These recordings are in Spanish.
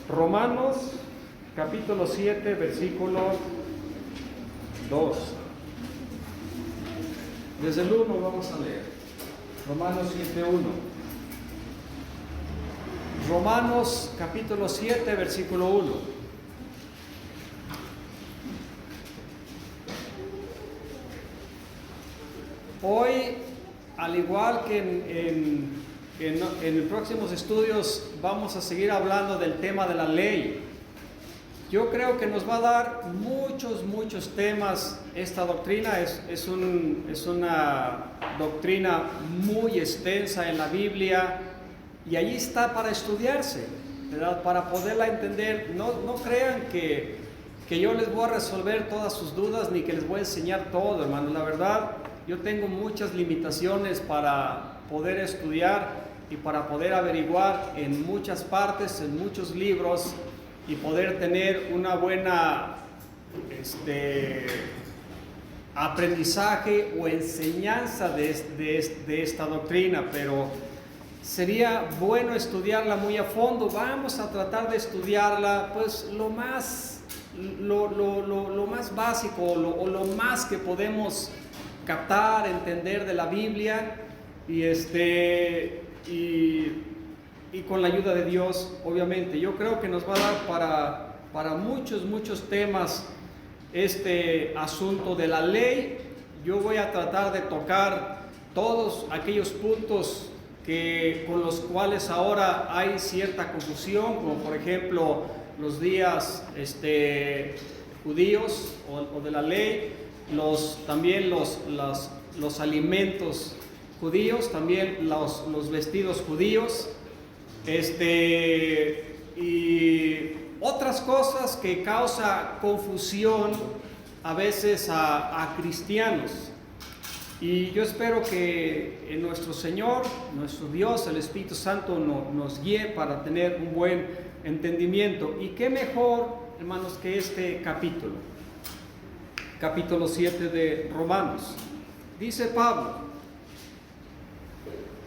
Romanos capítulo 7, versículo 2. Desde el 1 vamos a leer. Romanos 7, 1. Romanos capítulo 7, versículo 1. Hoy, al igual que en próximos estudios, vamos a seguir hablando del tema de la ley. Yo creo que nos va a dar muchos temas. Esta doctrina es una doctrina muy extensa en la Biblia y allí está para estudiarse, ¿verdad? Para poderla entender. No crean que yo les voy a resolver todas sus dudas ni que les voy a enseñar todo, hermano. La verdad, yo tengo muchas limitaciones para poder estudiar y para poder averiguar en muchas partes, en muchos libros, y poder tener una buena aprendizaje o enseñanza de esta doctrina, pero sería bueno estudiarla muy a fondo. Vamos a tratar de estudiarla pues lo más básico o lo más que podemos captar, entender de la Biblia, y con la ayuda de Dios, obviamente. Yo creo que nos va a dar para muchos temas este asunto de la ley. Yo voy a tratar de tocar todos aquellos puntos con los cuales ahora hay cierta confusión, como por ejemplo los días judíos o de la ley, también los alimentos judíos, también los vestidos judíos, y otras cosas que causa confusión a veces a cristianos. Y yo espero que nuestro Señor, nuestro Dios, el Espíritu Santo nos guíe para tener un buen entendimiento. Y qué mejor, hermanos, que este capítulo 7 de Romanos. Dice Pablo: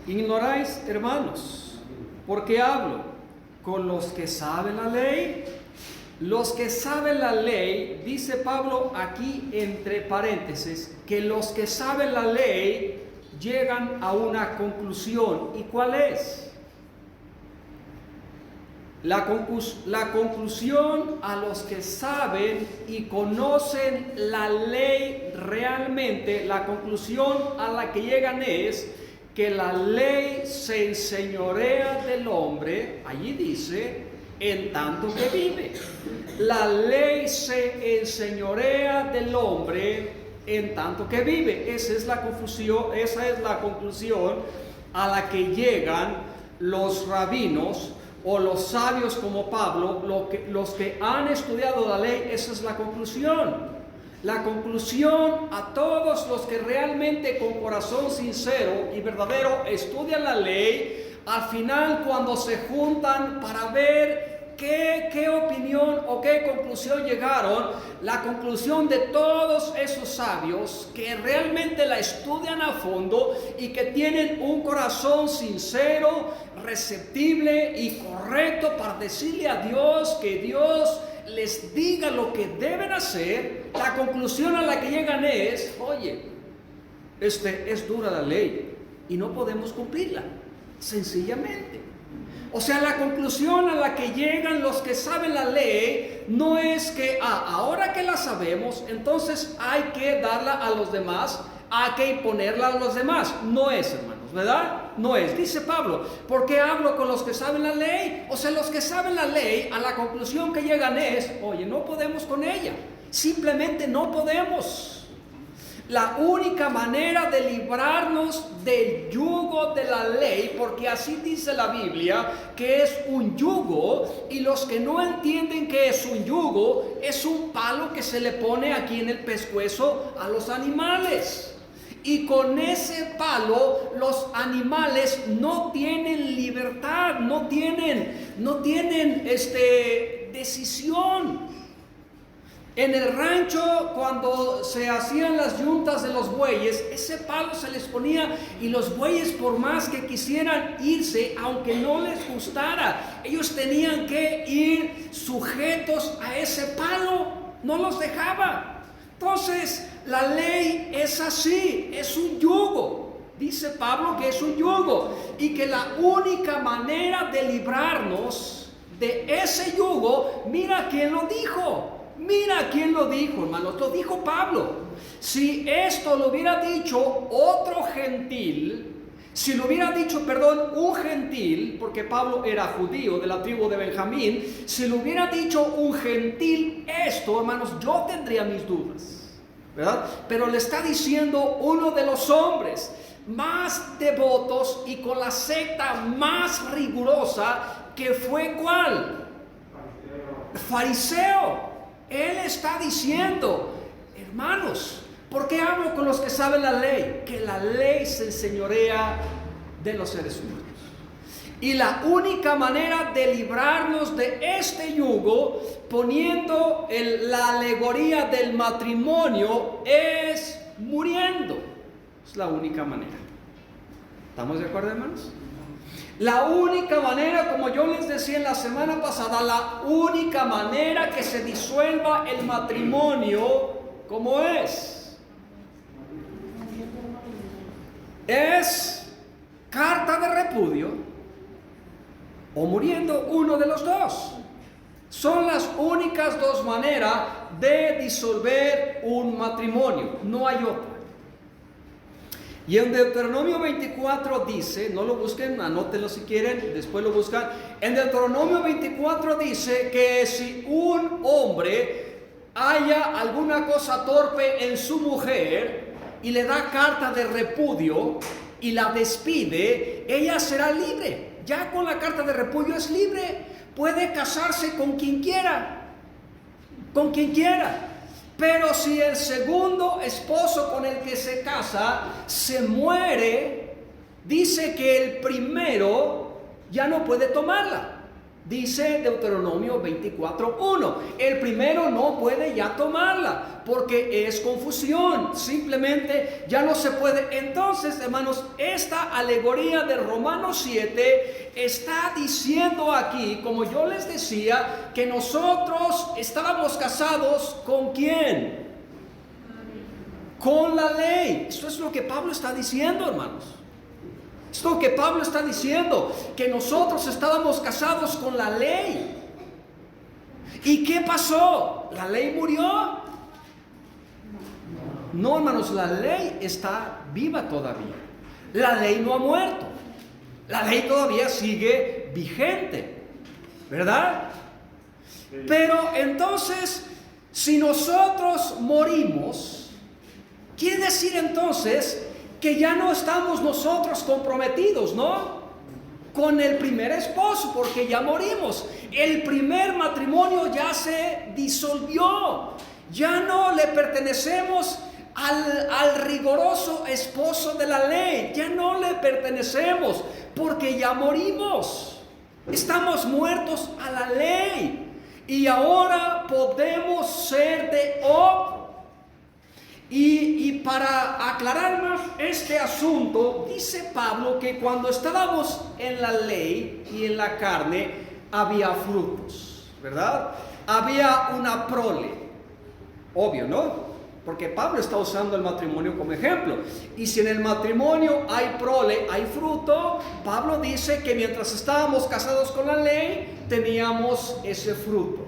¿ignoráis, hermanos, porque hablo con los que saben la ley? Los que saben la ley, dice Pablo aquí entre paréntesis, que los que saben la ley llegan a una conclusión. ¿Y cuál es? La conclusión a los que saben y conocen la ley realmente, la conclusión a la que llegan es que la ley se enseñorea del hombre, allí dice, en tanto que vive. La ley se enseñorea del hombre en tanto que vive. Esa es la conclusión a la que llegan los rabinos o los sabios como Pablo, los que han estudiado la ley. Esa es la conclusión. La conclusión a todos los que realmente con corazón sincero y verdadero estudian la ley, al final cuando se juntan para ver qué opinión o qué conclusión llegaron, la conclusión de todos esos sabios que realmente la estudian a fondo y que tienen un corazón sincero, receptible y correcto para decirle a Dios que Dios les diga lo que deben hacer, la conclusión a la que llegan es: oye, es dura la ley y no podemos cumplirla, sencillamente. O sea, la conclusión a la que llegan los que saben la ley no es que ahora que la sabemos, entonces hay que darla a los demás, hay que imponerla a los demás. No es, hermanos, ¿verdad? No es. Dice Pablo: ¿por qué hablo con los que saben la ley? O sea, los que saben la ley, a la conclusión que llegan es: oye, no podemos con ella, simplemente no podemos. La única manera de librarnos del yugo de la ley, porque así dice la Biblia, que es un yugo, y los que no entienden que es un yugo, es un palo que se le pone aquí en el pescuezo a los animales. Y con ese palo los animales no tienen libertad, no tienen decisión. En el rancho, cuando se hacían las yuntas de los bueyes, ese palo se les ponía y los bueyes, por más que quisieran irse, aunque no les gustara, ellos tenían que ir sujetos a ese palo, no los dejaba. Entonces, la ley es así, es un yugo. Dice Pablo que es un yugo y que la única manera de librarnos de ese yugo, mira quién lo dijo. Mira quién lo dijo, hermanos, lo dijo Pablo. Si esto lo hubiera dicho otro gentil, si lo hubiera dicho, un gentil, porque Pablo era judío de la tribu de Benjamín, si lo hubiera dicho un gentil esto, hermanos, yo tendría mis dudas, ¿verdad? Pero le está diciendo uno de los hombres más devotos y con la secta más rigurosa, que fue ¿cuál? Fariseo. Él está diciendo, hermanos, ¿por qué hablo con los que saben la ley? Que la ley se enseñorea de los seres humanos. Y la única manera de librarnos de este yugo, poniendo la alegoría del matrimonio, es muriendo. Es la única manera. ¿Estamos de acuerdo, hermanos? La única manera, como yo les decía en la semana pasada, la única manera que se disuelva el matrimonio, ¿cómo es? Es carta de repudio o muriendo uno de los dos. Son las únicas dos maneras de disolver un matrimonio, no hay otra. Y en Deuteronomio 24 dice, no lo busquen, anótenlo si quieren, después lo buscan. En Deuteronomio 24 dice que si un hombre haya alguna cosa torpe en su mujer y le da carta de repudio y la despide, ella será libre. Ya con la carta de repudio es libre, puede casarse con quien quiera, con quien quiera. Pero si el segundo esposo con el que se casa se muere, dice que el primero ya no puede tomarla. Dice Deuteronomio 24:1. El primero no puede ya tomarla porque es confusión. Simplemente ya no se puede. Entonces, hermanos, esta alegoría de Romanos 7 está diciendo aquí, como yo les decía, que nosotros estábamos casados ¿con quién? Con la ley. Esto es lo que Pablo está diciendo, hermanos. Esto es lo que Pablo está diciendo, que nosotros estábamos casados con la ley. ¿Y qué pasó? ¿La ley murió? No, hermanos, la ley está viva todavía. La ley no ha muerto. La ley todavía sigue vigente, ¿verdad? Pero entonces, si nosotros morimos, quiere decir entonces que ya no estamos nosotros comprometidos, ¿no? Con el primer esposo, porque ya morimos. El primer matrimonio ya se disolvió. Ya no le pertenecemos al riguroso esposo de la ley. Ya no le pertenecemos, porque ya morimos. Estamos muertos a la ley. Y ahora podemos ser de otro. Y para aclarar más este asunto, dice Pablo que cuando estábamos en la ley y en la carne, había frutos, ¿verdad? Había una prole, obvio, ¿no? Porque Pablo está usando el matrimonio como ejemplo. Y si en el matrimonio hay prole, hay fruto, Pablo dice que mientras estábamos casados con la ley, teníamos ese fruto.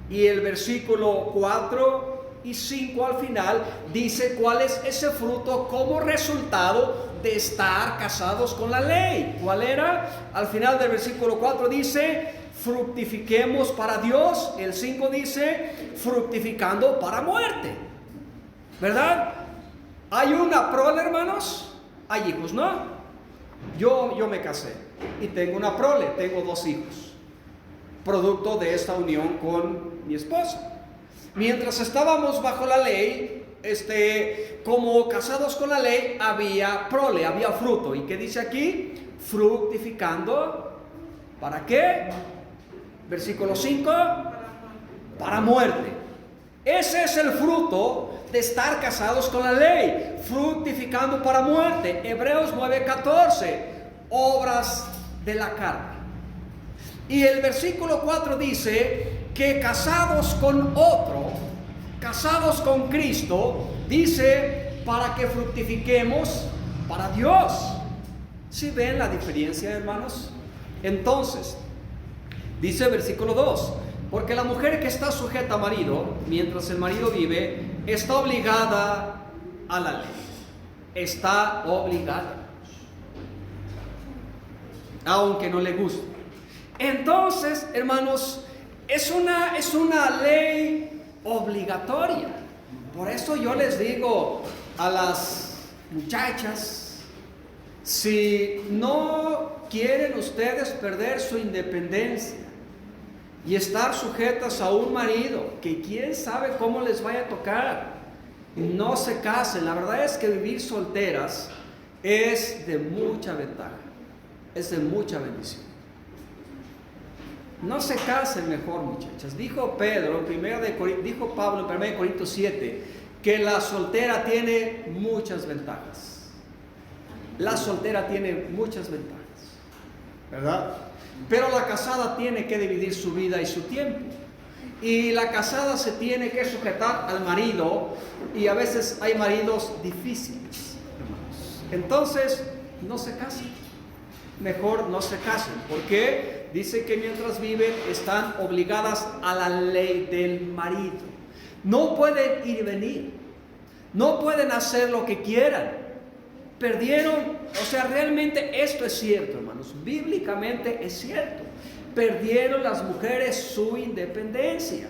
Y el versículo 4 y 5 al final dice cuál es ese fruto como resultado de estar casados con la ley. ¿Cuál era? Al final del versículo 4 dice fructifiquemos para Dios. El 5 dice fructificando para muerte, ¿verdad? Hay una prole, hermanos. Hay hijos, ¿no? Yo me casé y tengo una prole, tengo 2 hijos, producto de esta unión con mi esposa. Mientras estábamos bajo la ley, como casados con la ley, había prole, había fruto. ¿Y qué dice aquí? Fructificando, ¿para qué? Versículo 5, para muerte. Ese es el fruto de estar casados con la ley, fructificando para muerte. Hebreos 9:14, obras de la carne. Y el versículo 4 dice que casados con otro, casados con Cristo, dice, para que fructifiquemos para Dios. ¿Sí ven la diferencia, hermanos? Entonces, dice el versículo 2, porque la mujer que está sujeta al marido, mientras el marido vive, está obligada a la ley. Está obligada, aunque no le guste. Entonces, hermanos, es una ley obligatoria. Por eso yo les digo a las muchachas, si no quieren ustedes perder su independencia y estar sujetas a un marido que quién sabe cómo les vaya a tocar, no se casen. La verdad es que vivir solteras es de mucha ventaja, es de mucha bendición. No se casen mejor, muchachas. Dijo Pablo en 1 Corintios 7 que la soltera tiene muchas ventajas. La soltera tiene muchas ventajas, ¿verdad? Pero la casada tiene que dividir su vida y su tiempo. Y la casada se tiene que sujetar al marido, y a veces hay maridos difíciles, hermanos. Entonces, no se casen. Mejor no se casen. ¿Por qué? Dice que mientras viven están obligadas a la ley del marido. No pueden ir y venir. No pueden hacer lo que quieran. Perdieron, o sea, realmente esto es cierto, hermanos. Bíblicamente es cierto. Perdieron las mujeres su independencia.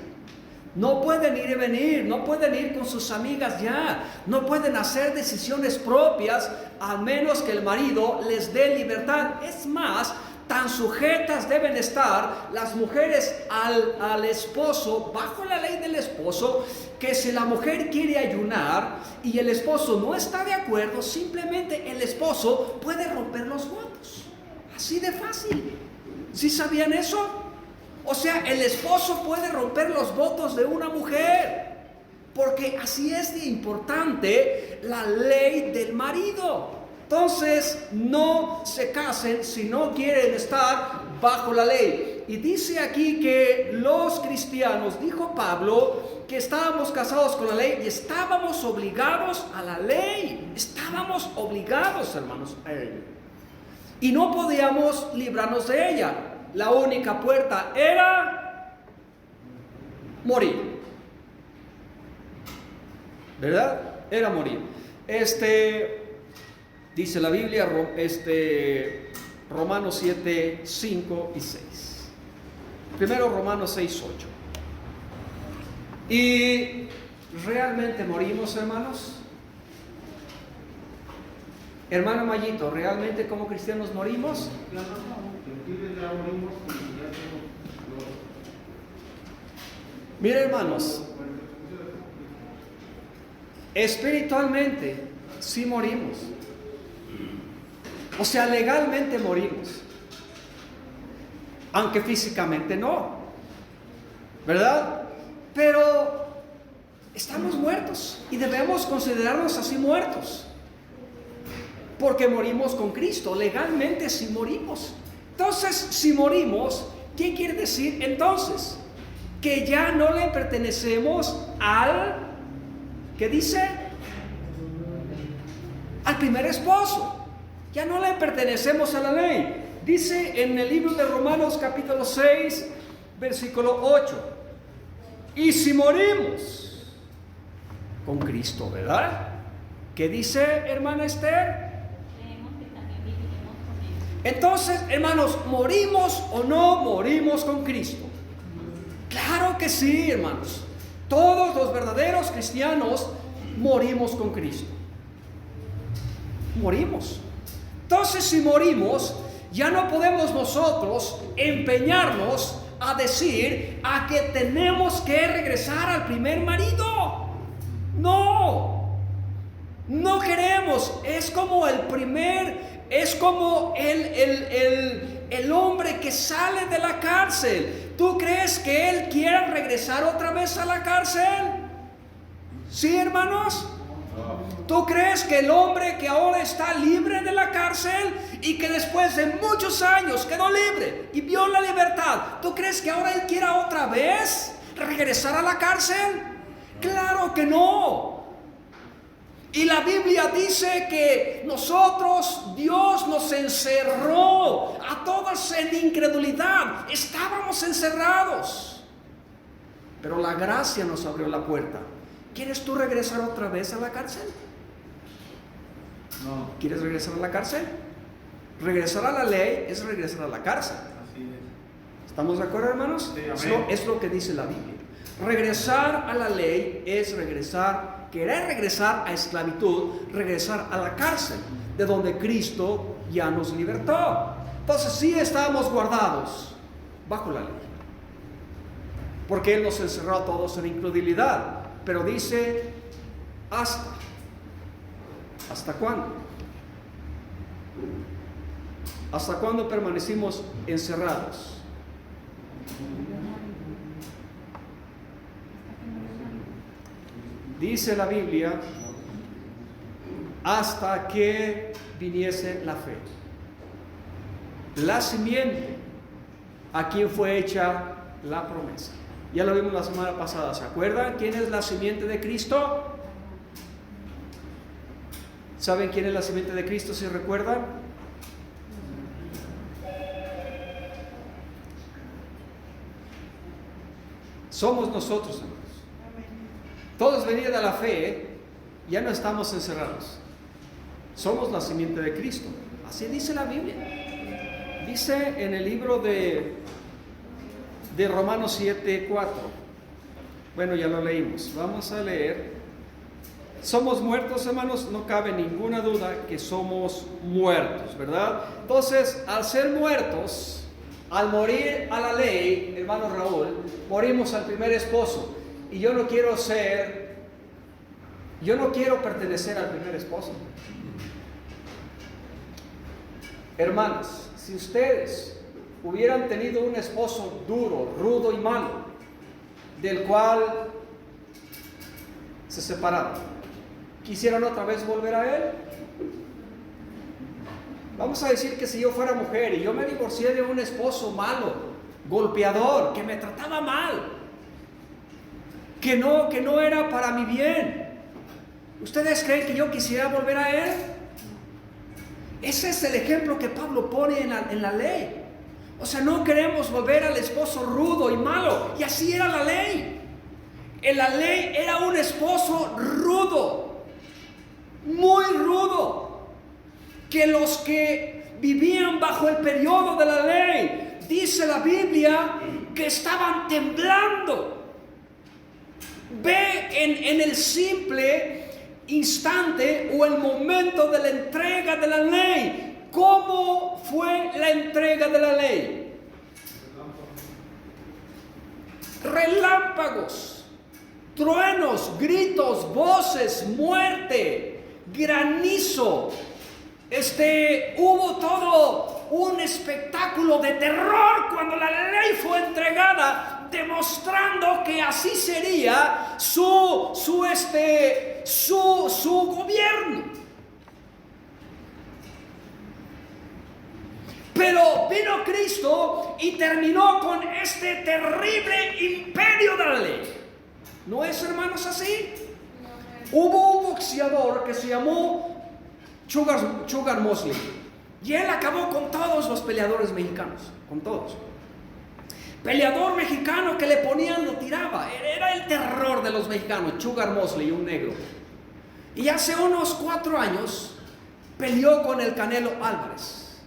No pueden ir y venir, no pueden ir con sus amigas ya, no pueden hacer decisiones propias, al menos que el marido les dé libertad. Es más, tan sujetas deben estar las mujeres al esposo, bajo la ley del esposo, que si la mujer quiere ayunar y el esposo no está de acuerdo, simplemente el esposo puede romper los votos. Así de fácil. ¿Sí sabían eso? O sea, el esposo puede romper los votos de una mujer, porque así es de importante la ley del marido. Entonces, no se casen si no quieren estar bajo la ley. Y dice aquí que los cristianos, dijo Pablo, que estábamos casados con la ley y estábamos obligados a la ley. Estábamos obligados, hermanos, a ella. Y no podíamos librarnos de ella. La única puerta era morir, ¿verdad? Era morir. Dice la Biblia, Romanos 7, 5 y 6. Primero Romanos 6, 8. Y realmente morimos, hermanos. Hermano Mayito, ¿realmente como cristianos morimos? Mira, hermanos, espiritualmente sí morimos. O sea, legalmente morimos, aunque físicamente no, ¿verdad? Pero estamos muertos y debemos considerarnos así muertos, porque morimos con Cristo. Legalmente sí morimos. Entonces, si morimos, ¿qué quiere decir entonces? Que ya no le pertenecemos ¿qué dice? Al primer esposo. Ya no le pertenecemos a la ley. Dice en el libro de Romanos capítulo 6, versículo 8. Y si morimos con Cristo, ¿verdad? ¿Qué dice, hermana Esther? Entonces, hermanos, ¿morimos o no morimos con Cristo? Claro que sí, hermanos. Todos los verdaderos cristianos morimos con Cristo. Morimos. Entonces, si morimos, ya no podemos nosotros empeñarnos a decir a que tenemos que regresar al primer marido. No, no queremos. Es como el hombre que sale de la cárcel. ¿Tú crees que él quiera regresar otra vez a la cárcel? ¿Sí, hermanos? ¿Tú crees que el hombre que ahora está libre de la cárcel y que después de muchos años quedó libre y vio la libertad, ¿tú crees que ahora él quiera otra vez regresar a la cárcel? Claro que no. Y la Biblia dice que nosotros, Dios nos encerró a todos en incredulidad. Estábamos encerrados, pero la gracia nos abrió la puerta. ¿Quieres tú regresar otra vez a la cárcel? No. ¿Quieres regresar a la cárcel? Regresar a la ley es regresar a la cárcel. Así es. ¿Estamos de acuerdo, hermanos? Sí, amén. Es lo que dice la Biblia. Regresar a la ley es regresar, querer regresar a esclavitud, regresar a la cárcel, de donde Cristo ya nos libertó. Entonces sí estábamos guardados bajo la ley, porque Él nos encerró a todos en incredulidad. Pero dice, ¿hasta cuándo? ¿Hasta cuándo permanecimos encerrados? Dice la Biblia, hasta que viniese la fe. La simiente, a quien fue hecha la promesa. Ya lo vimos la semana pasada, ¿se acuerdan? ¿Quién es la simiente de Cristo? ¿Saben quién es la simiente de Cristo, si recuerdan? Somos nosotros, hermanos. Todos venidos a la fe, ya no estamos encerrados. Somos la simiente de Cristo. Así dice la Biblia. Dice en el libro de Romanos 7:4. Bueno, ya lo leímos. Vamos a leer. Somos muertos, hermanos, no cabe ninguna duda que somos muertos, ¿verdad? Entonces, al ser muertos, al morir a la ley, hermano Raúl, morimos al primer esposo. Y yo no quiero pertenecer al primer esposo. Hermanas, si ustedes hubieran tenido un esposo duro, rudo y malo, del cual se separaron, ¿quisieran otra vez volver a él? Vamos a decir que si yo fuera mujer y yo me divorcié de un esposo malo, golpeador, que me trataba mal, que no era para mi bien, ¿ustedes creen que yo quisiera volver a él? Ese es el ejemplo que Pablo pone en la ley. O sea, no queremos volver al esposo rudo y malo. Y así era la ley. En la ley era un esposo rudo, muy rudo, que los que vivían bajo el periodo de la ley, dice la Biblia, que estaban temblando. Ve en el simple instante o el momento de la entrega de la ley. ¿Cómo fue la entrega de la ley? Relámpagos, truenos, gritos, voces, muerte, granizo. Hubo todo un espectáculo de terror cuando la ley fue entregada, demostrando que así sería su gobierno. Pero vino Cristo y terminó con este terrible imperio de la ley. ¿No es, hermanos, así? Hubo un boxeador que se llamó Sugar Mosley, y él acabó con todos los peleadores mexicanos, con todos. Peleador mexicano que le ponían, lo tiraba. Era el terror de los mexicanos, Sugar Mosley, un negro. Y hace unos 4 años peleó con el Canelo Álvarez.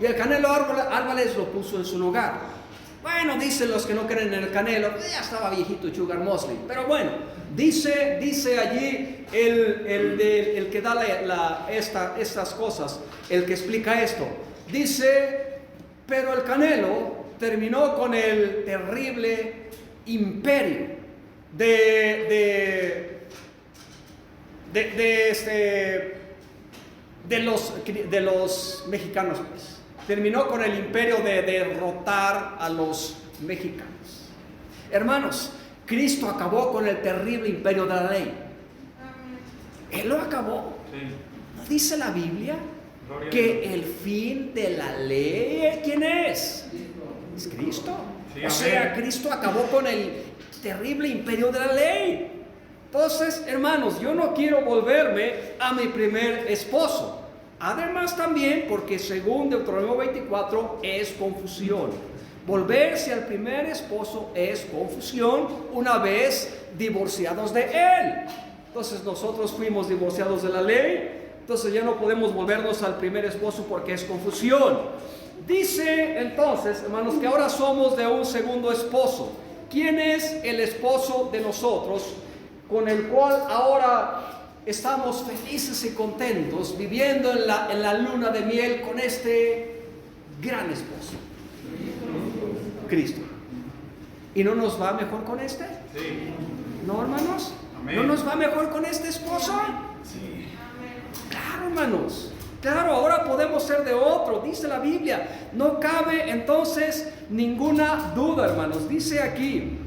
Y el Canelo Álvarez lo puso en su lugar. Bueno, dicen los que no creen en el Canelo, ya estaba viejito Sugar Mosley. Pero bueno, dice allí el que da estas cosas, el que explica esto. Dice, pero el Canelo terminó con el terrible imperio de los mexicanos, pues. Terminó con el imperio de derrotar a los mexicanos. Hermanos, Cristo acabó con el terrible imperio de la ley. Él lo acabó. Sí. ¿No dice la Biblia Gloria a que Dios. el fin de la ley, ¿quién es? Es Cristo. Sí, O amén. sea, Cristo acabó con el terrible imperio de la ley. Entonces, hermanos, yo no quiero volverme a mi primer esposo. Además también porque según Deuteronomio 24 es confusión. Volverse al primer esposo es confusión una vez divorciados de él. Entonces nosotros fuimos divorciados de la ley, entonces ya no podemos volvernos al primer esposo porque es confusión. Dice entonces, hermanos, que ahora somos de un segundo esposo. ¿Quién es el esposo de nosotros con el cual ahora estamos felices y contentos viviendo en la luna de miel con este gran esposo? Cristo. ¿Y no nos va mejor con este? Sí. ¿No, hermanos? Amén. ¿No nos va mejor con este esposo? Sí. Claro, hermanos. Claro, ahora podemos ser de otro, dice la Biblia. No cabe entonces ninguna duda, hermanos. Dice aquí.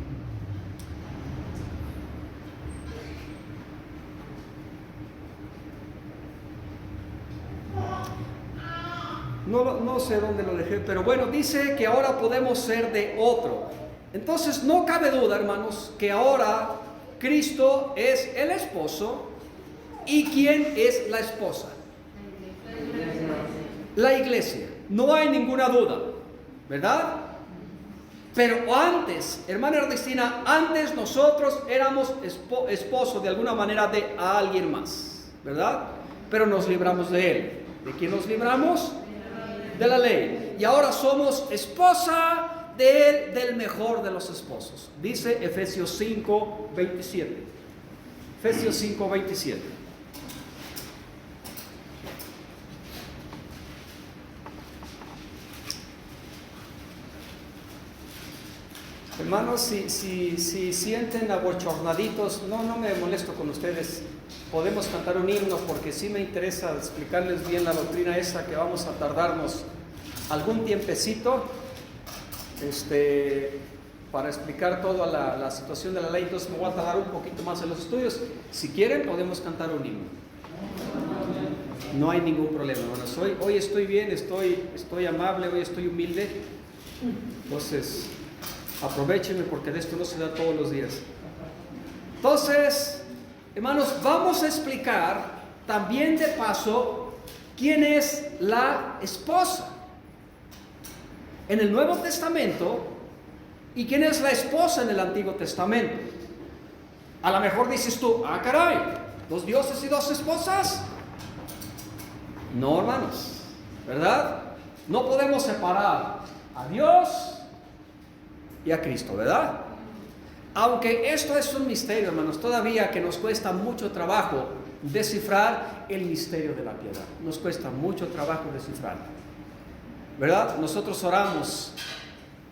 No sé dónde lo dejé, pero bueno, dice que ahora podemos ser de otro. Entonces no cabe duda, hermanos, que ahora Cristo es el esposo. ¿Y quién es la esposa? La iglesia. No hay ninguna duda, ¿verdad? Pero antes, hermana Ernestina, antes nosotros éramos esposos de alguna manera de alguien más, ¿verdad? Pero nos libramos de él. ¿De quién nos libramos? De la ley. Y ahora somos esposa de él, del mejor de los esposos. Dice Efesios 5, 27. Efesios 5, 27. Hermanos, si sienten abochornaditos, no me molesto con ustedes. Podemos cantar un himno porque sí me interesa explicarles bien la doctrina esa, que vamos a tardarnos algún tiempecito para explicar toda la situación de la ley. Entonces me voy a tardar un poquito más en los estudios. Si quieren podemos cantar un himno. No hay ningún problema, hermanos. Hoy estoy bien, estoy amable, hoy estoy humilde. Entonces aprovechenme porque de esto no se da todos los días. Entonces, hermanos, vamos a explicar también de paso quién es la esposa en el Nuevo Testamento y quién es la esposa en el Antiguo Testamento. A lo mejor dices tú, caray, ¿dos dioses y dos esposas? No, hermanos, ¿verdad? No podemos separar a Dios y a Cristo, ¿verdad? Aunque esto es un misterio, hermanos, todavía que nos cuesta mucho trabajo descifrar el misterio de la piedad. Nos cuesta mucho trabajo descifrar, ¿verdad? Nosotros oramos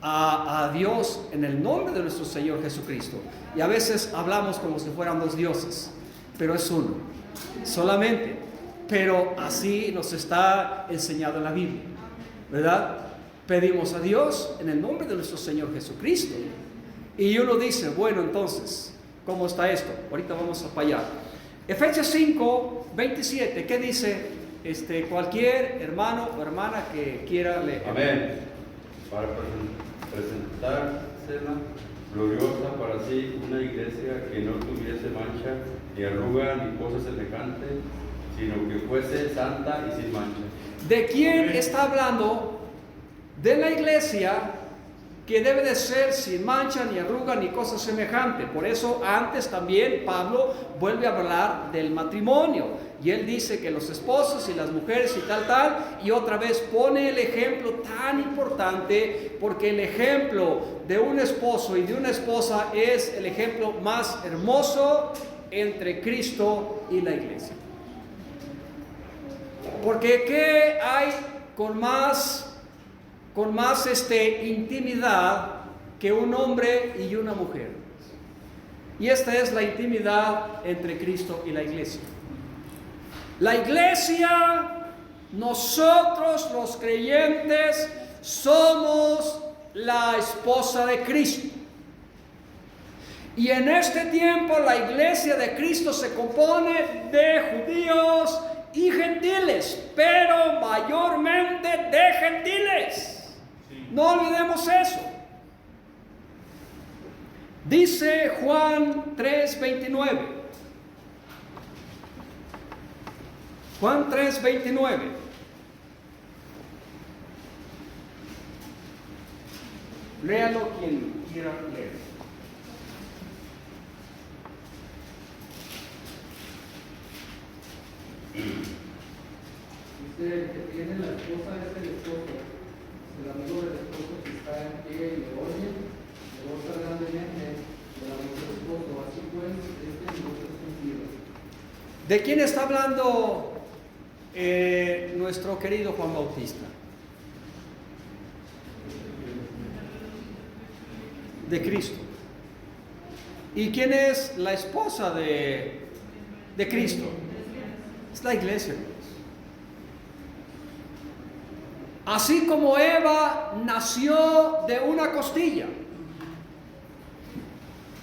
a Dios en el nombre de nuestro Señor Jesucristo y a veces hablamos como si fueran dos dioses, pero es uno solamente. Pero así nos está enseñado en la Biblia, ¿verdad? Pedimos a Dios en el nombre de nuestro Señor Jesucristo. Y uno dice, bueno, entonces, ¿cómo está esto? Ahorita vamos a allá. Efesios 5, 27, ¿qué dice? Cualquier hermano o hermana que quiera leer. Amén. Para presentársela gloriosa para sí, una iglesia que no tuviese mancha, ni arruga, ni cosa semejante, sino que fuese santa y sin mancha. ¿De quién está hablando? De la iglesia, que debe de ser sin mancha, ni arruga, ni cosa semejante. Por eso antes también Pablo vuelve a hablar del matrimonio. Y él dice que los esposos y las mujeres y tal, y otra vez pone el ejemplo tan importante, porque el ejemplo de un esposo y de una esposa es el ejemplo más hermoso entre Cristo y la iglesia. Porque ¿qué hay con más intimidad que un hombre y una mujer? Y esta es la intimidad entre Cristo y la iglesia. La iglesia, nosotros los creyentes, somos la esposa de Cristo. Y en este tiempo la iglesia de Cristo se compone de judíos y gentiles, pero mayormente de gentiles. No olvidemos eso. Dice Juan 3:29. Juan 3:29. Léalo quien quiera leer. Dice, el que tiene la esposa es el esposo. El amigo del esposo que está en pie y le oye, le goza grandemente del amor del esposo. Así pues, este gozo es cumplido. ¿De quién está hablando nuestro querido Juan Bautista? De Cristo. ¿Y quién es la esposa de Cristo? Es la iglesia. Así como Eva nació de una costilla,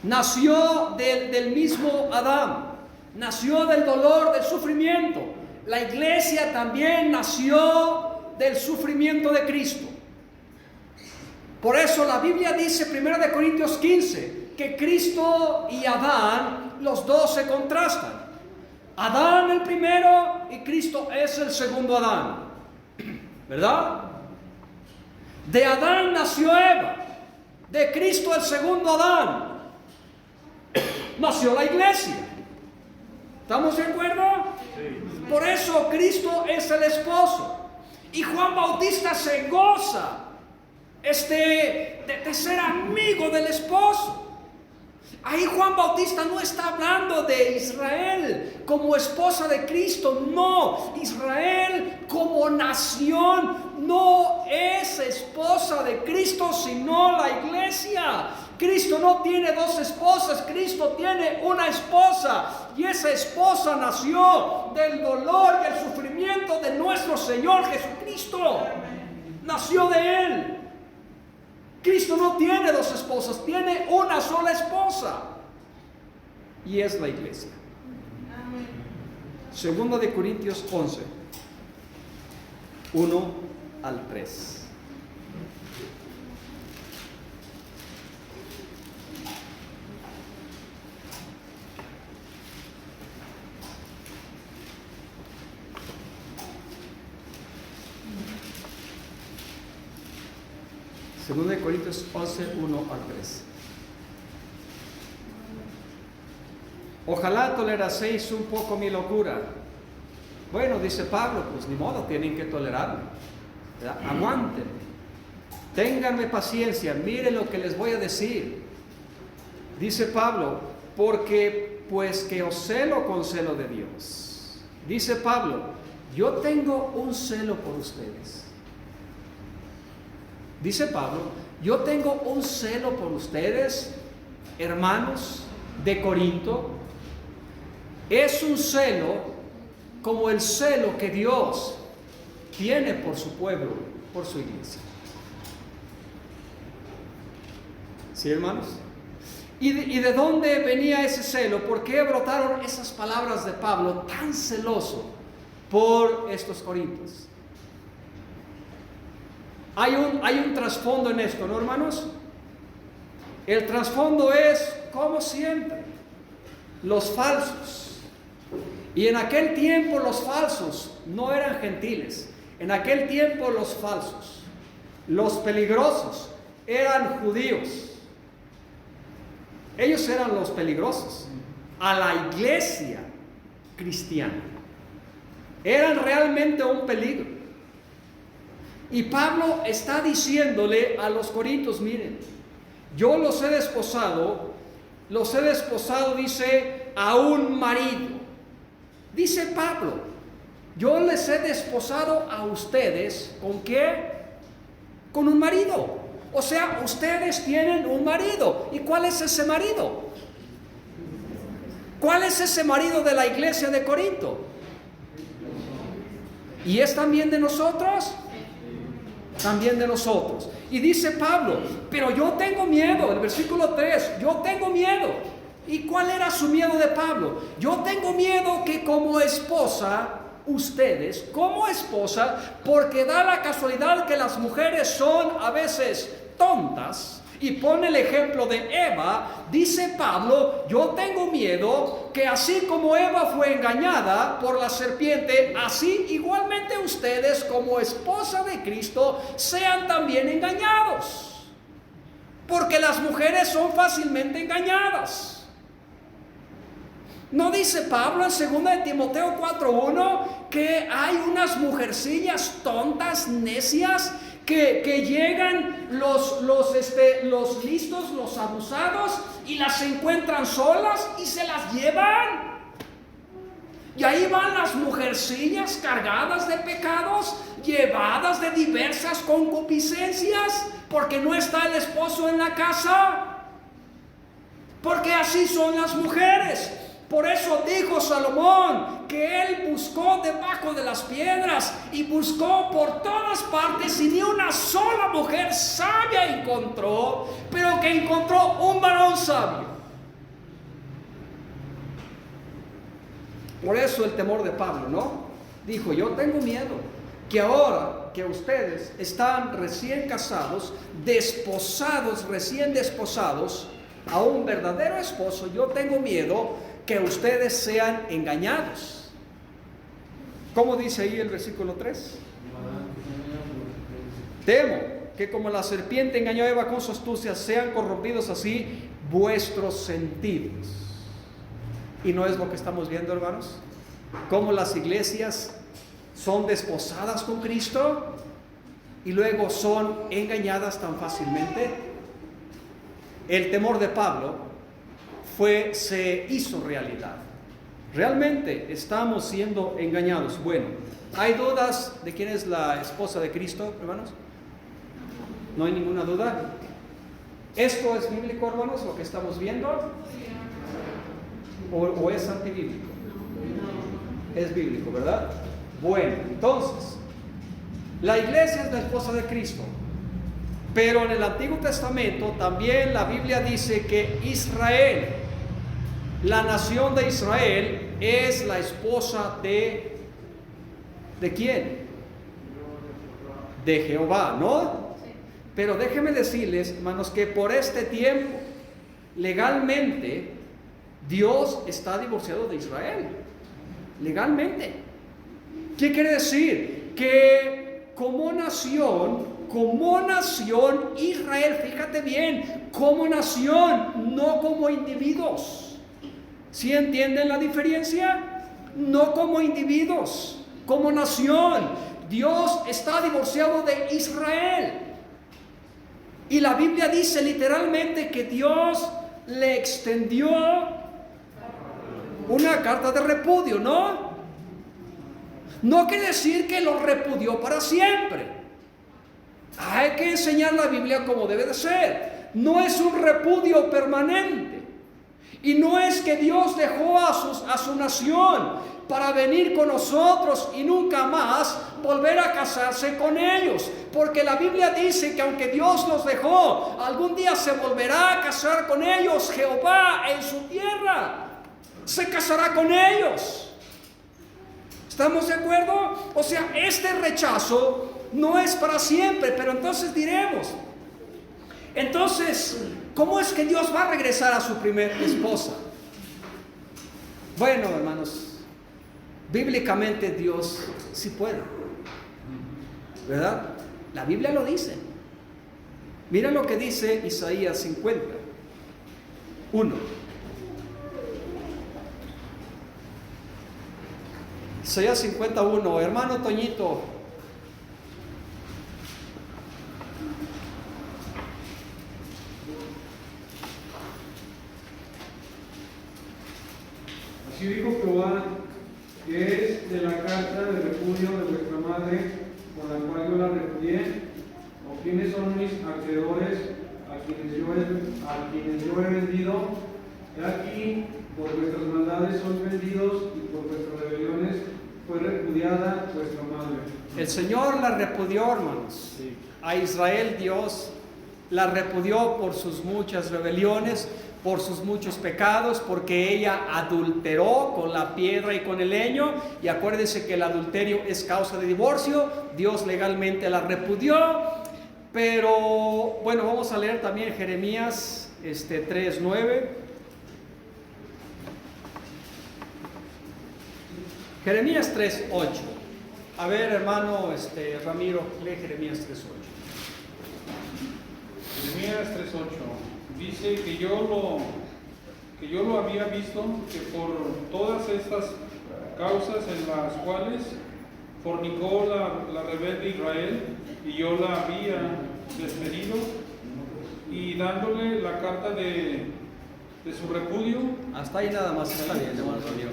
nació del mismo Adán, nació del dolor, del sufrimiento, la iglesia también nació del sufrimiento de Cristo. Por eso la Biblia dice, 1 Corintios 15, que Cristo y Adán, los dos se contrastan. Adán el primero y Cristo es el segundo Adán. ¿Verdad? De Adán nació Eva, de Cristo el segundo Adán, nació la iglesia. ¿Estamos de acuerdo? Sí. Por eso Cristo es el esposo. Y Juan Bautista se goza de ser amigo del esposo. Ahí Juan Bautista no está hablando de Israel como esposa de Cristo, no. Israel como nación no es esposa de Cristo, sino la iglesia. Cristo no tiene dos esposas, Cristo tiene una esposa. Y esa esposa nació del dolor y el sufrimiento de nuestro Señor Jesucristo. Nació de Él. Cristo no tiene dos esposas, tiene una sola esposa. Y es la iglesia. Segunda de Corintios 11, 1 al 3. Segunda de Corintios 11, 1 al 3. Ojalá toleraseis un poco mi locura. Bueno, dice Pablo, pues ni modo, tienen que tolerarme. Aguanten. Ténganme paciencia, miren lo que les voy a decir. Dice Pablo, porque pues que os celo con celo de Dios. Dice Pablo, yo tengo un celo por ustedes. Dice Pablo, yo tengo un celo por ustedes, hermanos de Corinto. Es un celo como el celo que Dios tiene por su pueblo, por su iglesia. ¿Sí, hermanos? ¿Y de dónde venía ese celo? ¿Por qué brotaron esas palabras de Pablo tan celoso por estos corintios? Hay un trasfondo en esto, ¿no, hermanos? El trasfondo es, como siempre, los falsos. Y en aquel tiempo los falsos no eran gentiles. En aquel tiempo los falsos, los peligrosos, eran judíos. Ellos eran los peligrosos a la iglesia cristiana. Eran realmente un peligro. Y Pablo está diciéndole a los corintios, miren, yo los he desposado, dice, a un marido. Dice Pablo, yo les he desposado a ustedes, ¿con qué? Con un marido. O sea, ustedes tienen un marido. ¿Y cuál es ese marido? ¿Cuál es ese marido de la iglesia de Corinto? ¿Y es también de nosotros? También de nosotros. Y dice Pablo, pero yo tengo miedo, el versículo 3, yo tengo miedo. ¿Y cuál era su miedo de Pablo? Yo tengo miedo que como esposa, ustedes, como esposa, porque da la casualidad que las mujeres son a veces tontas, y pone el ejemplo de Eva, dice Pablo, yo tengo miedo que así como Eva fue engañada por la serpiente, así igualmente ustedes como esposa de Cristo sean también engañados. Porque las mujeres son fácilmente engañadas. ¿No dice Pablo en 2 de Timoteo 4:1 que hay unas mujercillas tontas, necias, que llegan los listos, los abusados, y las encuentran solas y se las llevan? Y ahí van las mujercillas cargadas de pecados, llevadas de diversas concupiscencias, porque no está el esposo en la casa. Porque así son las mujeres. Por eso dijo Salomón que él buscó debajo de las piedras y buscó por todas partes y ni una sola mujer sabia encontró, pero que encontró un varón sabio. Por eso el temor de Pablo, ¿no? Dijo, yo tengo miedo que ahora que ustedes están recién casados, desposados, recién desposados a un verdadero esposo, yo tengo miedo que ustedes sean engañados. ¿Cómo dice ahí el versículo 3? Temo que como la serpiente engañó a Eva con su astucia, sean corrompidos así vuestros sentidos. ¿Y no es lo que estamos viendo, hermanos? Cómo las iglesias son desposadas con Cristo y luego son engañadas tan fácilmente. El temor de Pablo se hizo realidad. Realmente estamos siendo engañados. Bueno, ¿hay dudas de quién es la esposa de Cristo, hermanos? ¿No hay ninguna duda? ¿Esto es bíblico, hermanos, lo que estamos viendo? ¿O es antibíblico? Es bíblico, ¿verdad? Bueno, entonces, la iglesia es la esposa de Cristo. Pero en el Antiguo Testamento también la Biblia dice que Israel, la nación de Israel, es la esposa ¿de quién? De Jehová, ¿no? Pero déjenme decirles, hermanos, que por este tiempo, legalmente, Dios está divorciado de Israel. Legalmente. ¿Qué quiere decir? Que como nación, Israel, fíjate bien, como nación, no como individuos. ¿Sí entienden la diferencia? No como individuos, como nación. Dios está divorciado de Israel. Y la Biblia dice literalmente que Dios le extendió una carta de repudio, ¿no? No quiere decir que lo repudió para siempre. Hay que enseñar la Biblia como debe de ser. No es un repudio permanente. Y no es que Dios dejó a su nación para venir con nosotros y nunca más volver a casarse con ellos. Porque la Biblia dice que aunque Dios los dejó, algún día se volverá a casar con ellos. Jehová en su tierra se casará con ellos. ¿Estamos de acuerdo? O sea, este rechazo no es para siempre, pero entonces diremos, entonces, ¿cómo es que Dios va a regresar a su primer esposa? Bueno, hermanos, bíblicamente Dios sí puede, ¿verdad? La Biblia lo dice. Mira lo que dice Isaías 50:1. Isaías 50:1, hermano Toñito. Así dijo Jehová, que es de la carta de repudio de vuestra madre, por la cual yo la repudié, o quiénes son mis acreedores, a quienes yo he vendido. He aquí, por vuestras maldades son vendidos, y por vuestras rebeliones fue repudiada vuestra madre. El Señor la repudió, hermanos. Sí. a Israel Dios la repudió por sus muchas rebeliones, por sus muchos pecados, porque ella adulteró con la piedra y con el leño. Y acuérdense que el adulterio es causa de divorcio. Dios legalmente la repudió. Pero bueno, vamos a leer también Jeremías 3:9. Jeremías 3:8. A ver, hermano Ramiro, lee Jeremías 3:8. Jeremías 3:8 dice que yo lo había visto, que por todas estas causas en las cuales fornicó la rebelde Israel, y yo la había despedido, y dándole la carta de su repudio. Hasta ahí nada más, está bien, hermano Ramiro.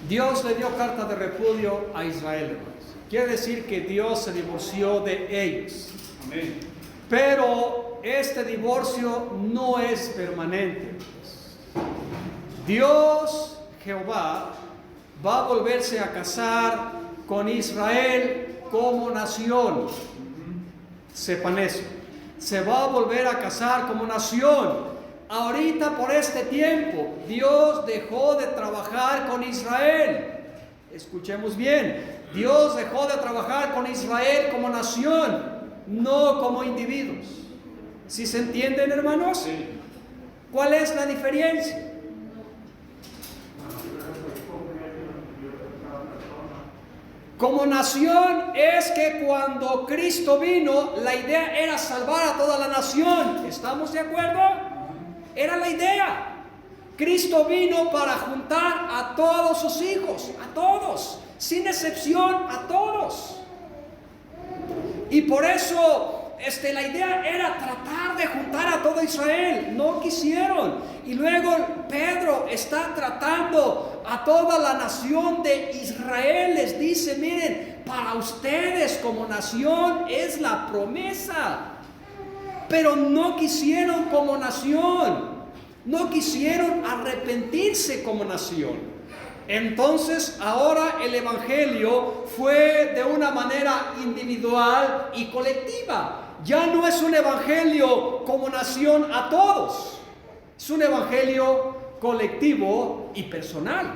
Dios le dio carta de repudio a Israel, hermanos. Quiere decir que Dios se divorció de ellos. Amén. Pero este divorcio no es permanente. Dios, Jehová, va a volverse a casar con Israel como nación. Sepan eso. Se va a volver a casar como nación. Ahorita por este tiempo, Dios dejó de trabajar con Israel. Escuchemos bien. Dios dejó de trabajar con Israel como nación, no como individuos. ¿Sí se entienden, hermanos? Sí. ¿Cuál es la diferencia? Como nación es que cuando Cristo vino, la idea era salvar a toda la nación. ¿Estamos de acuerdo? Era la idea. Cristo vino para juntar a todos sus hijos, a todos, sin excepción, a todos. Y por eso la idea era tratar de juntar a todo Israel. No quisieron. Y luego Pedro está tratando a toda la nación de Israel. Les dice, miren, para ustedes como nación es la promesa. Pero no quisieron como nación. No quisieron arrepentirse como nación. Entonces ahora el evangelio fue de una manera individual y colectiva. Ya no es un evangelio como nación a todos. Es un evangelio colectivo y personal.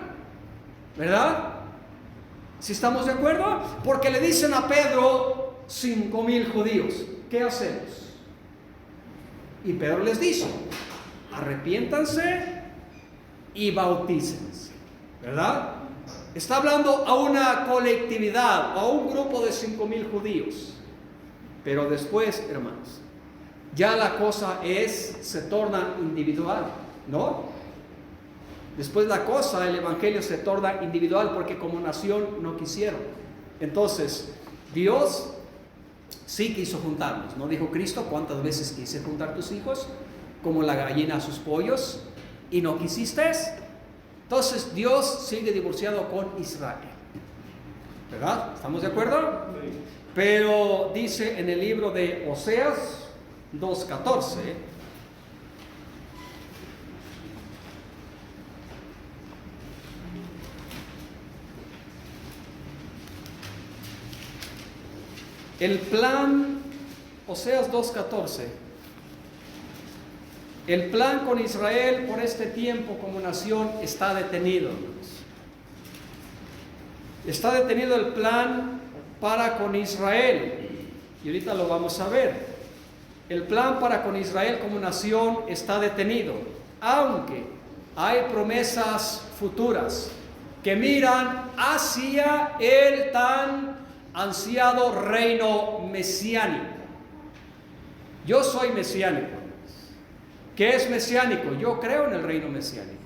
¿Verdad? ¿Sí estamos de acuerdo? Porque le dicen a Pedro 5,000 judíos. ¿Qué hacemos? Y Pedro les dice, arrepiéntanse y bautícense. ¿Verdad? Está hablando a una colectividad, a un grupo de 5,000 judíos. Pero después, hermanos, ya la cosa se torna individual, ¿no? Después la cosa, el evangelio se torna individual porque como nación no quisieron. Entonces, Dios sí quiso juntarnos. ¿No dijo Cristo cuántas veces quise juntar tus hijos? Como la gallina a sus pollos, y no quisiste. Entonces Dios sigue divorciado con Israel. ¿Verdad? ¿Estamos de acuerdo? Sí. Pero dice en el libro de Oseas 2:14, el plan, Oseas 2:14, el plan con Israel por este tiempo como nación está detenido. Está detenido el plan para con Israel. Y ahorita lo vamos a ver. El plan para con Israel como nación está detenido. Aunque hay promesas futuras que miran hacia el tan ansiado reino mesiánico. Yo soy mesiánico. ¿Qué es mesiánico? Yo creo en el reino mesiánico.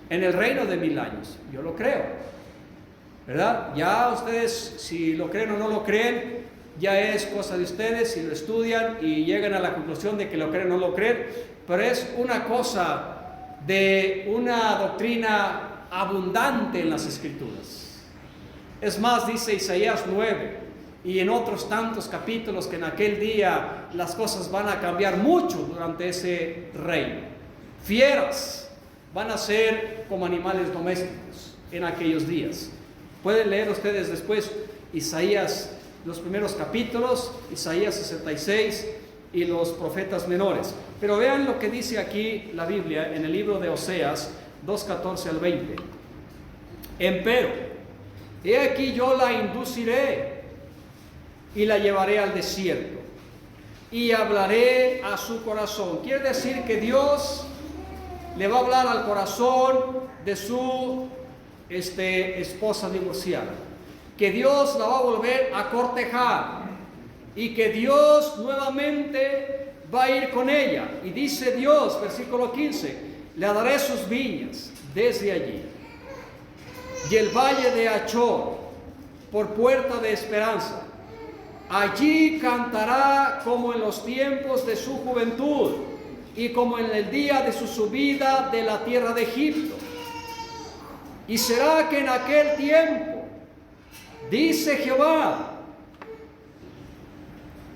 En el reino de 1000 años. Yo lo creo. ¿Verdad? Ya ustedes, si lo creen o no lo creen, ya es cosa de ustedes, si lo estudian y llegan a la conclusión de que lo creen o no lo creen, pero es una cosa de una doctrina abundante en las Escrituras. Es más, dice Isaías 9 y en otros tantos capítulos que en aquel día las cosas van a cambiar mucho durante ese reino. Fieras van a ser como animales domésticos en aquellos días. Pueden leer ustedes después Isaías los primeros capítulos, Isaías 66 y los profetas menores. Pero vean lo que dice aquí la Biblia en el libro de Oseas 2:14 al 20. Empero, he aquí yo la induciré y la llevaré al desierto y hablaré a su corazón. Quiere decir que Dios le va a hablar al corazón de su esposa divorciada, que Dios la va a volver a cortejar y que Dios nuevamente va a ir con ella. Y dice Dios, versículo 15, le daré sus viñas desde allí y el valle de Achor por puerta de esperanza. Allí cantará como en los tiempos de su juventud y como en el día de su subida de la tierra de Egipto. Y será que en aquel tiempo, dice Jehová,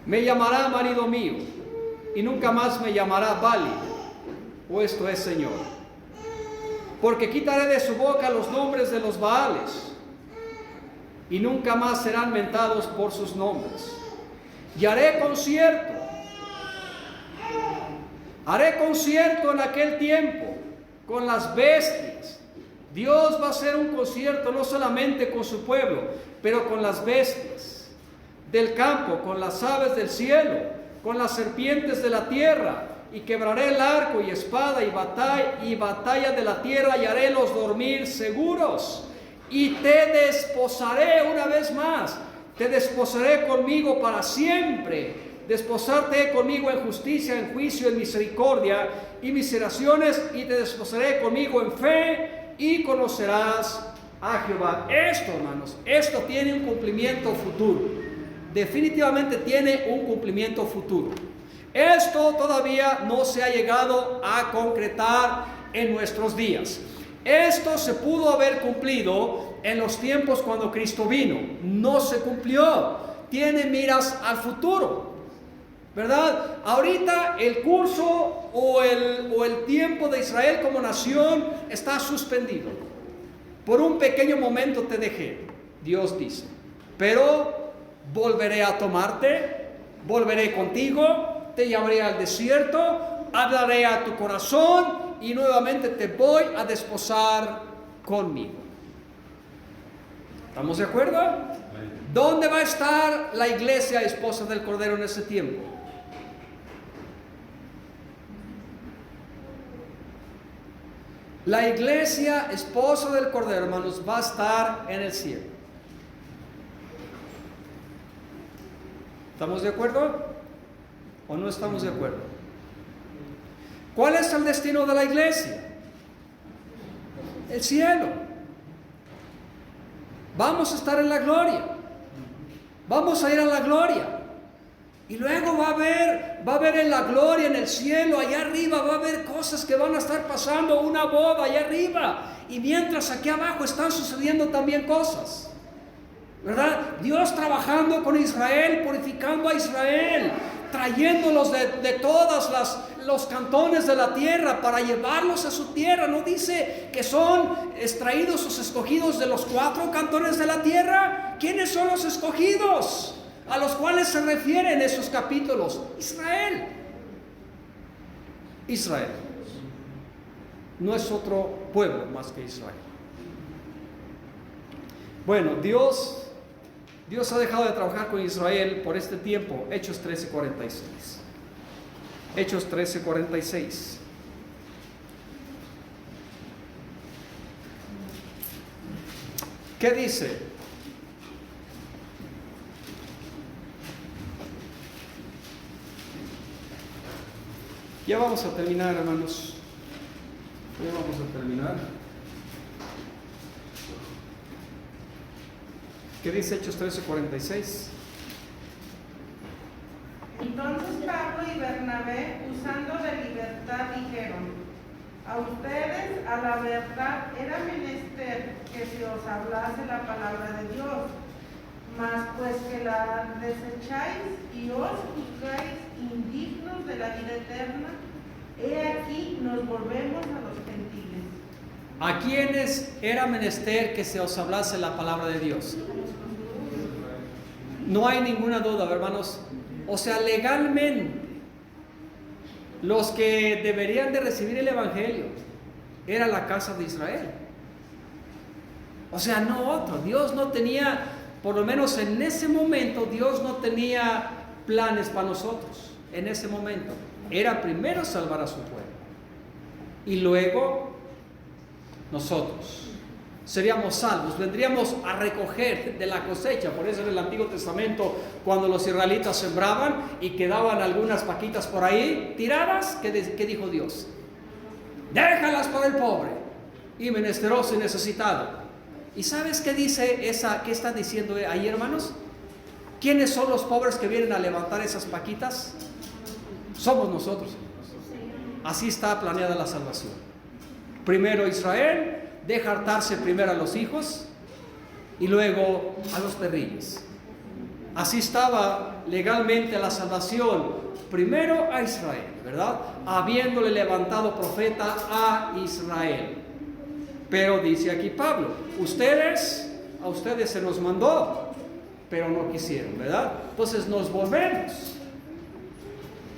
me llamará marido mío y nunca más me llamará Bali, puesto es Señor. Porque quitaré de su boca los nombres de los Baales y nunca más serán mentados por sus nombres. Y haré concierto en aquel tiempo con las bestias. Dios va a hacer un concierto no solamente con su pueblo, pero con las bestias del campo, con las aves del cielo, con las serpientes de la tierra, y quebraré el arco y espada y batalla de la tierra, y haré los dormir seguros. Y te desposaré una vez más, te desposaré conmigo para siempre. Desposarte conmigo en justicia, en juicio, en misericordia y miseraciones, y te desposaré conmigo en fe, y conocerás a Jehová. Esto, hermanos, esto tiene un cumplimiento futuro. Definitivamente tiene un cumplimiento futuro. Esto todavía no se ha llegado a concretar en nuestros días. Esto se pudo haber cumplido en los tiempos cuando Cristo vino. No se cumplió. Tiene miras al futuro, ¿verdad? Ahorita el curso o el tiempo de Israel como nación está suspendido. Por un pequeño momento te dejé, Dios dice, pero volveré a tomarte, volveré contigo, te llevaré al desierto, hablaré a tu corazón y nuevamente te voy a desposar conmigo. ¿Estamos de acuerdo? ¿Dónde va a estar la iglesia esposa del Cordero en ese tiempo? La iglesia esposa del Cordero, hermanos, va a estar en el cielo. ¿Estamos de acuerdo? ¿O no estamos de acuerdo? ¿Cuál es el destino de la iglesia? El cielo. Vamos a estar en la gloria. Vamos a ir a la gloria. Y luego va a haber en la gloria, en el cielo, allá arriba, va a haber cosas que van a estar pasando, una boda allá arriba. Y mientras aquí abajo están sucediendo también cosas, ¿verdad? Dios trabajando con Israel, purificando a Israel, trayéndolos de todos los cantones de la tierra para llevarlos a su tierra. ¿No dice que son extraídos los escogidos de los 4 cantones de la tierra? ¿Quiénes son los escogidos a los cuales se refieren esos capítulos? Israel. Israel. No es otro pueblo más que Israel. Bueno, Dios ha dejado de trabajar con Israel por este tiempo. Hechos 13:46. Hechos 13:46. ¿Qué dice? Ya vamos a terminar, hermanos. Ya vamos a terminar. ¿Qué dice Hechos 13:46? Entonces Pablo y Bernabé, usando de libertad, dijeron: a ustedes, a la verdad, era menester que se os hablase la palabra de Dios, mas pues que la desecháis y os juzgáis indignos de la vida eterna, he aquí nos volvemos a los gentiles. ¿A quiénes era menester que se os hablase la palabra de Dios? No hay ninguna duda, hermanos. O sea, legalmente, los que deberían de recibir el Evangelio era la casa de Israel. O sea, no otro. Dios no tenía, por lo menos en ese momento, Dios no tenía planes para nosotros. En ese momento era primero salvar a su pueblo y luego nosotros seríamos salvos, vendríamos a recoger de la cosecha. Por eso en el Antiguo Testamento, cuando los israelitas sembraban y quedaban algunas paquitas por ahí tiradas, ¿qué dijo Dios? Déjalas para el pobre y menesteroso y necesitado. ¿Y sabes qué dice qué está diciendo ahí, hermanos? ¿Quiénes son los pobres que vienen a levantar esas paquitas? Somos nosotros. Así está planeada la salvación. Primero Israel, deja hartarse primero a los hijos y luego a los perrillos. Así estaba legalmente la salvación. Primero a Israel, ¿verdad? Habiéndole levantado profeta a Israel. Pero dice aquí Pablo, a ustedes se nos mandó, pero no quisieron, ¿verdad? Entonces nos volvemos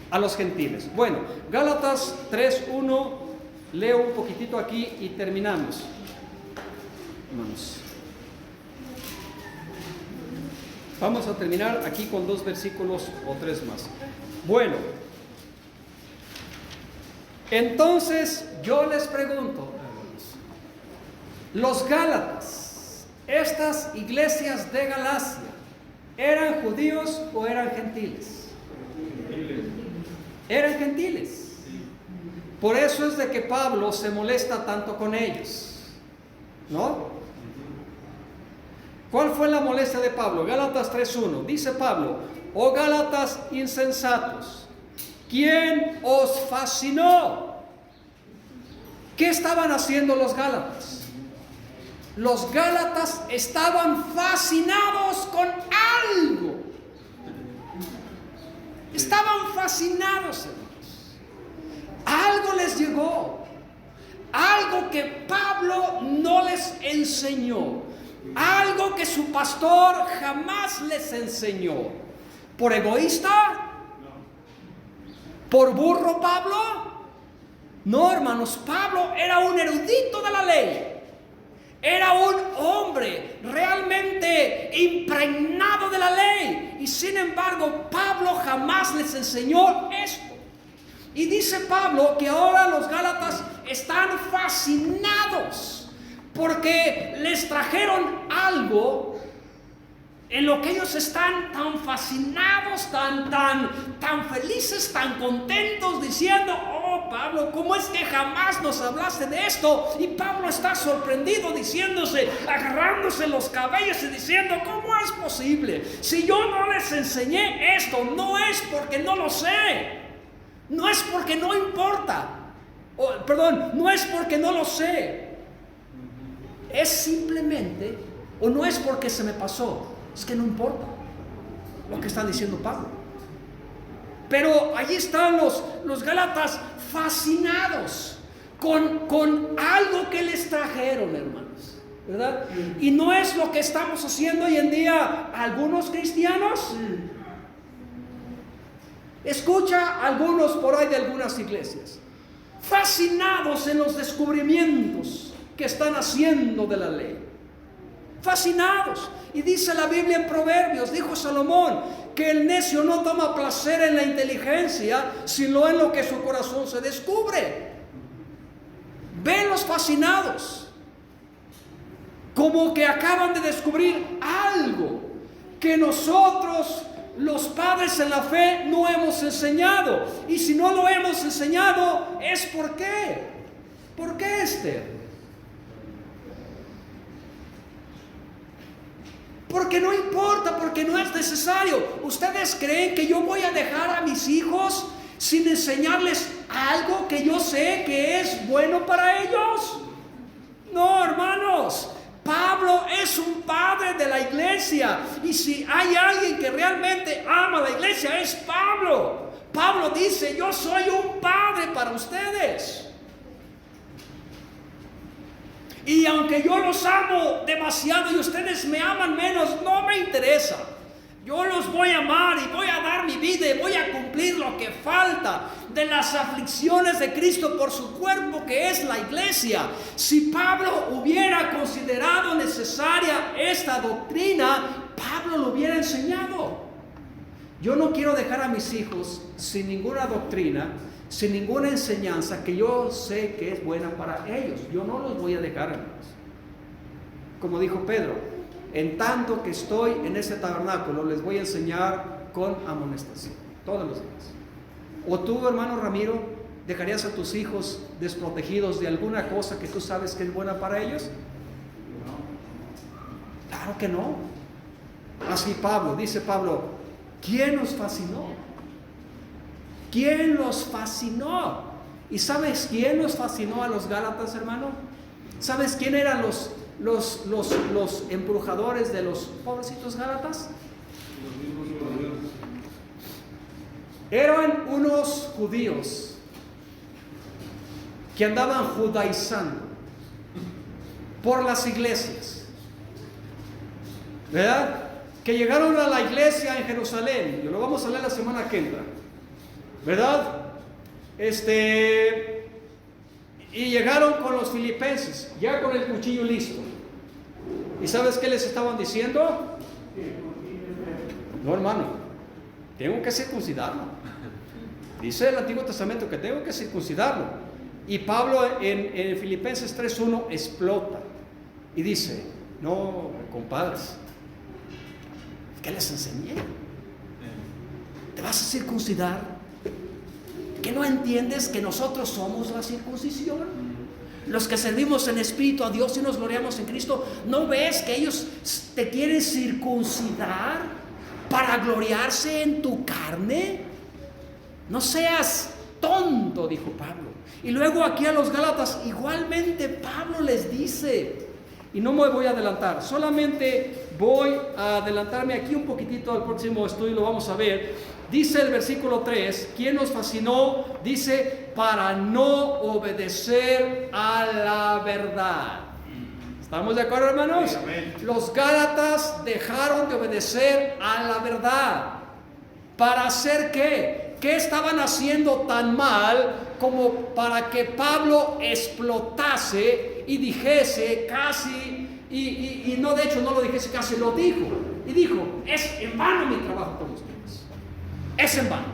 a los gentiles. Bueno, Gálatas 3:1, leo un poquitito aquí y terminamos. Vamos a terminar aquí con 2 versículos o 3 más. Bueno, entonces yo les pregunto, los Gálatas, estas iglesias de Galacia, ¿eran judíos o eran gentiles? Eran gentiles. Por eso es de que Pablo se molesta tanto con ellos, ¿no? ¿Cuál fue la molestia de Pablo? Gálatas 3:1. Dice Pablo: oh Gálatas insensatos, ¿quién os fascinó? ¿Qué estaban haciendo los Gálatas? Los Gálatas estaban fascinados con algo. Estaban fascinados, hermanos. Algo les llegó. Algo que Pablo no les enseñó. Algo que su pastor jamás les enseñó. ¿Por egoísta? ¿Por burro Pablo? No, hermanos, Pablo era un erudito de la ley. Era un hombre realmente impregnado de la ley. Y sin embargo, Pablo jamás les enseñó esto. Y dice Pablo que ahora los Gálatas están fascinados porque les trajeron algo en lo que ellos están tan fascinados, tan felices, tan contentos, diciendo: oh Pablo, ¿cómo es que jamás nos hablaste de esto? Y Pablo está sorprendido, agarrándose los cabellos y diciendo: ¿cómo es posible? Si yo no les enseñé esto, no es porque no lo sé, no es porque no importa, no es porque no lo sé, es simplemente, o no es porque se me pasó, es que no importa lo que está diciendo Pablo. Pero allí están los Gálatas fascinados con algo que les trajeron, hermanos, ¿verdad? Y no es lo que estamos haciendo hoy en día algunos cristianos. Escucha algunos por ahí de algunas iglesias, fascinados en los descubrimientos que están haciendo de la ley. Fascinados. Y dice la Biblia en Proverbios, dijo Salomón, que el necio no toma placer en la inteligencia, sino en lo que su corazón se descubre. Venlos fascinados, como que acaban de descubrir algo que nosotros, los padres en la fe, no hemos enseñado. Y si no lo hemos enseñado, es ¿por qué? ¿Por qué, Esther? Porque no importa, porque no es necesario. ¿Ustedes creen que yo voy a dejar a mis hijos sin enseñarles algo que yo sé que es bueno para ellos? No, hermanos. Pablo es un padre de la iglesia. Y si hay alguien que realmente ama la iglesia, es Pablo. Pablo dice: yo soy un padre para ustedes. Y aunque yo los amo demasiado y ustedes me aman menos, no me interesa. Yo los voy a amar y voy a dar mi vida y voy a cumplir lo que falta de las aflicciones de Cristo por su cuerpo, que es la iglesia. Si Pablo hubiera considerado necesaria esta doctrina, Pablo lo hubiera enseñado. Yo no quiero dejar a mis hijos sin ninguna doctrina, sin ninguna enseñanza que yo sé que es buena para ellos. Yo no los voy a dejar, hermanos. Como dijo Pedro, en tanto que estoy en este tabernáculo, les voy a enseñar con amonestación, todos los días. ¿O tú, hermano Ramiro, dejarías a tus hijos desprotegidos de alguna cosa que tú sabes que es buena para ellos? No. Claro que no. Así Pablo, dice Pablo, ¿quién nos fascinó? ¿Quién los fascinó? ¿Y sabes quién los fascinó a los Gálatas, hermano? ¿Sabes quién eran los embrujadores de los pobrecitos Gálatas? Eran unos judíos que andaban judaizando por las iglesias, ¿verdad? Que llegaron a la iglesia en Jerusalén, y lo vamos a leer la semana que entra, ¿verdad? Y llegaron con los filipenses, ya con el cuchillo listo. ¿Y sabes qué les estaban diciendo? No, hermano, tengo que circuncidarlo. Dice el Antiguo Testamento que tengo que circuncidarlo. Y Pablo en Filipenses 3:1 explota y dice, no, compadres, ¿qué les enseñé? ¿Te vas a circuncidar? ¿Que no entiendes que nosotros somos la circuncisión? Los que servimos en espíritu a Dios y nos gloriamos en Cristo, ¿no ves que ellos te quieren circuncidar para gloriarse en tu carne? No seas tonto, dijo Pablo. Y luego aquí a los Gálatas igualmente Pablo les dice, y no me voy a adelantar, solamente voy a adelantarme aquí un poquitito al próximo estudio, lo vamos a ver. Dice el versículo 3, ¿quién nos fascinó? Dice, para no obedecer a la verdad. ¿Estamos de acuerdo, hermanos? Los Gálatas dejaron de obedecer a la verdad. ¿Para hacer qué? ¿Qué estaban haciendo tan mal como para que Pablo explotase y dijese casi, y no, de hecho no lo dijese, casi lo dijo, y dijo, es en vano mi trabajo con ustedes, es en vano.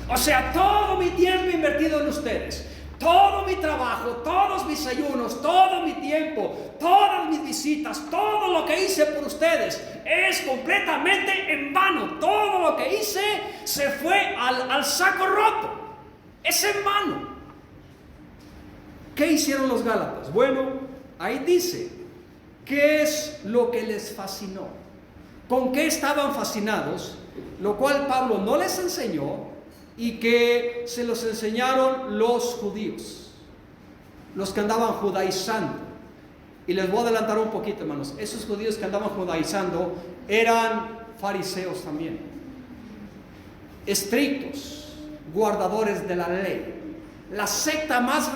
O sea, todo mi tiempo invertido en ustedes, todo mi trabajo, todos mis ayunos, todo mi tiempo, todas mis visitas, todo lo que hice por ustedes es completamente en vano. Todo lo que hice se fue al saco roto. Es en vano. ¿Qué hicieron los Gálatas? Bueno, ahí dice, ¿qué es lo que les fascinó? ¿Con qué estaban fascinados? Lo cual Pablo no les enseñó y que se los enseñaron los judíos, los que andaban judaizando. Y les voy a adelantar un poquito, hermanos. Esos judíos que andaban judaizando eran fariseos también, estrictos, guardadores de la ley, la secta más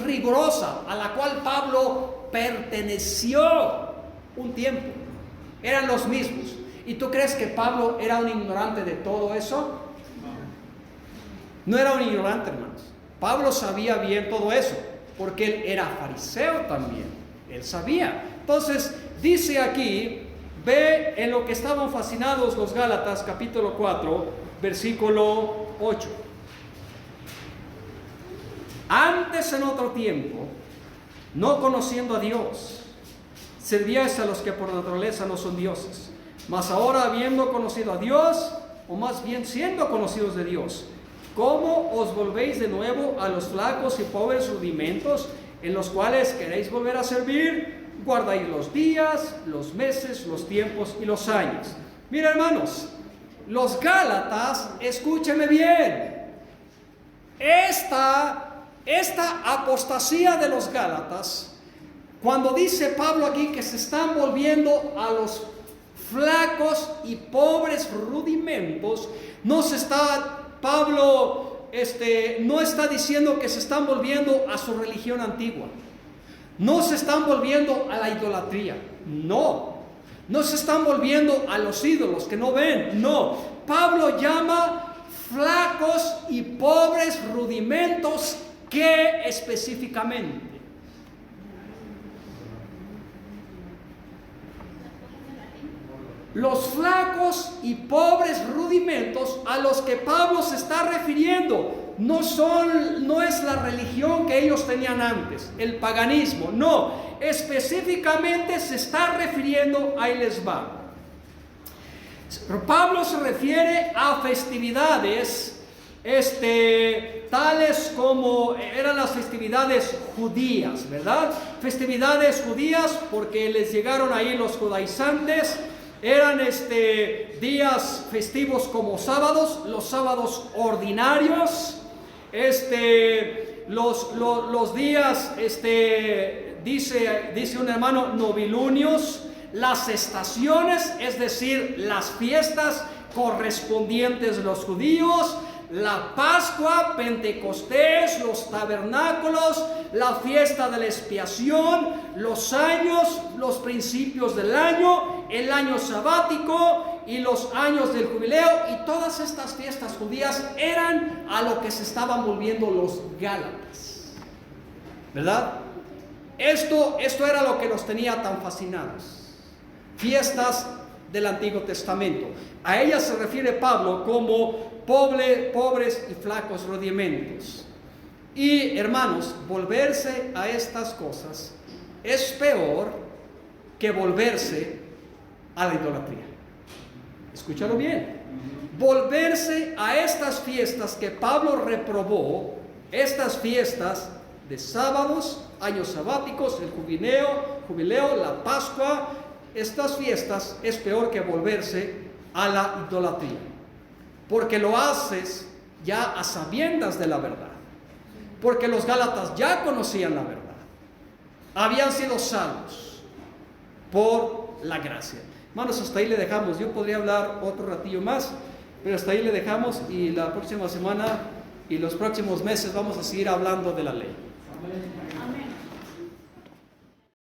rigurosa a la cual Pablo perteneció un tiempo. Eran los mismos. ¿Y tú crees que Pablo era un ignorante de todo eso? No era un ignorante, hermanos. Pablo sabía bien todo eso, porque él era fariseo también. Él sabía. Entonces, dice aquí, ve en lo que estaban fascinados los Gálatas, capítulo 4, versículo 8. Antes, en otro tiempo, no conociendo a Dios, servíais a los que por naturaleza no son dioses. Mas ahora, habiendo conocido a Dios, o más bien siendo conocidos de Dios, ¿cómo os volvéis de nuevo a los flacos y pobres rudimentos en los cuales queréis volver a servir? Guardáis los días, los meses, los tiempos y los años. Mira, hermanos, los Gálatas, escúcheme bien, esta apostasía de los Gálatas, cuando dice Pablo aquí que se están volviendo a los flacos y pobres rudimentos, Pablo no está diciendo que se están volviendo a su religión antigua, no se están volviendo a la idolatría, no, No se están volviendo a los ídolos que no ven. No. Pablo llama flacos y pobres rudimentos. ¿Qué específicamente? Los flacos y pobres rudimentos a los que Pablo se está refiriendo no es la religión que ellos tenían antes, el paganismo, no, específicamente se está refiriendo, ahí les va. Pablo se refiere a festividades tales como eran las festividades judías, ¿verdad? Festividades judías porque les llegaron ahí los judaizantes. Eran días festivos como sábados, los sábados ordinarios, los días, dice un hermano, novilunios, las estaciones, es decir, las fiestas correspondientes a los judíos, la Pascua, Pentecostés, los tabernáculos, la fiesta de la expiación, los años, los principios del año, el año sabático y los años del jubileo, y todas estas fiestas judías eran a lo que se estaban volviendo los gálatas, ¿verdad? Esto era lo que los tenía tan fascinados. Fiestas del Antiguo Testamento. A ellas se refiere Pablo como pobres y flacos rudimentos. Y hermanos, volverse a estas cosas es peor que volverse a la idolatría. Escúchalo bien. Volverse a estas fiestas que Pablo reprobó, estas fiestas de sábados, años sabáticos, el jubileo, la Pascua, estas fiestas es peor que volverse a la idolatría, porque lo haces ya a sabiendas de la verdad, porque los gálatas ya conocían la verdad, habían sido salvos por la gracia. Hermanos, hasta ahí le dejamos. Yo podría hablar otro ratillo más, pero hasta ahí le dejamos, y la próxima semana y los próximos meses vamos a seguir hablando de la ley. Amén. Amén.